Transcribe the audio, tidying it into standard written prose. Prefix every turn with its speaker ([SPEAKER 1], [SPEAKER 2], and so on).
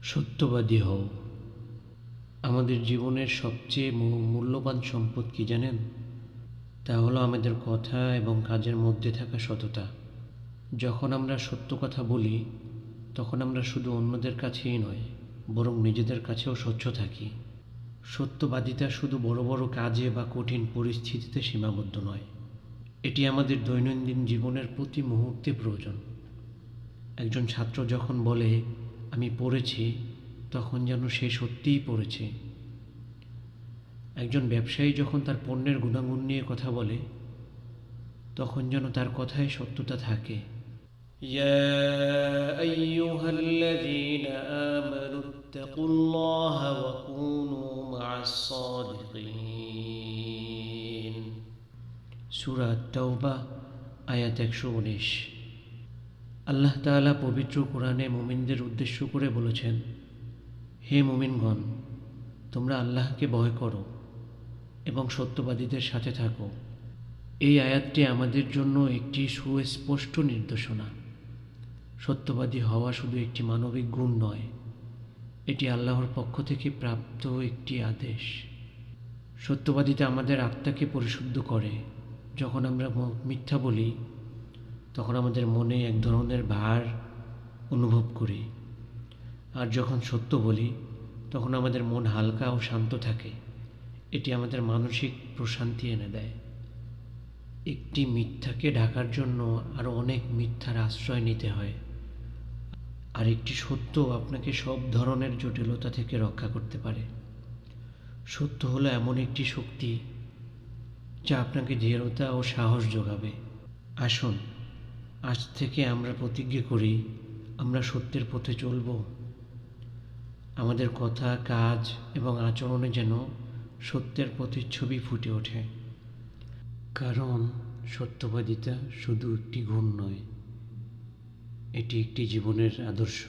[SPEAKER 1] সত্যবাদী হও। আমাদের জীবনের সবচেয়ে মূল্যবান সম্পদ কি জানেন? তা হলো আমাদের কথা এবং কাজের মধ্যে থাকা সততা। যখন আমরা সত্য কথা বলি, তখন আমরা শুধু অন্যদের কাছেই নয়, বরং নিজেদের কাছেও স্বচ্ছ থাকি। সত্যবাদিতা শুধু বড় বড় কাজে বা কঠিন পরিস্থিতিতে সীমাবদ্ধ নয়, এটি আমাদের দৈনন্দিন জীবনের প্রতি মুহূর্তে প্রয়োজন। একজন ছাত্র যখন বলে আমি পড়েছি, তখন যেন সে সত্যিই পড়েছে। একজন ব্যবসায়ী যখন তার পণ্যের গুণাগুণ নিয়ে কথা বলে, তখন যেন তার কথায় সত্যতা থাকে। ইয়া আইয়ুহাল্লাযীনা আমানু ইত্তাকুল্লাহা ওয়া কুনু মা'আস সাদিকিন। সূরা আত-তাওবা আয়াত 119। আল্লাহ তাআলা পবিত্র কোরআনে মুমিনদের উদ্দেশ্য করে বলেছেন, হে মুমিনগণ, তোমরা আল্লাহকে ভয় করো এবং সত্যবাদীদের সাথে থাকো। এই আয়াতটি আমাদের জন্য একটি সুস্পষ্ট নির্দেশনা। সত্যবাদী হওয়া শুধু একটি মানবিক গুণ নয়, এটি আল্লাহর পক্ষ থেকে প্রাপ্ত একটি আদেশ। সত্যবাদিতা আমাদের আত্মাকে পরিশুদ্ধ করে। যখন আমরা মিথ্যা বলি, তখন আমাদের মনে এক ধরনের ভার অনুভব করি, আর যখন সত্য বলি, তখন আমাদের মন হালকা ও শান্ত থাকে। এটি আমাদের মানসিক প্রশান্তি এনে দেয়। একটি মিথ্যাকে ঢাকার জন্য আরও অনেক মিথ্যার আশ্রয় নিতে হয়, আর একটি সত্য আপনাকে সব ধরনের জটিলতা থেকে রক্ষা করতে পারে। সত্য হলো এমন একটি শক্তি যা আপনাকে দৃঢ়তা ও সাহস যোগাবে। আসুন, আজ থেকে আমরা প্রতিজ্ঞা করি, আমরা সত্যের পথে চলব। আমাদের কথা, কাজ এবং আচরণে যেন সত্যের প্রতিচ্ছবি ফুটে ওঠে। কারণ সত্যবাদিতা শুধু একটি গুণ নয়, এটি একটি জীবনের আদর্শ।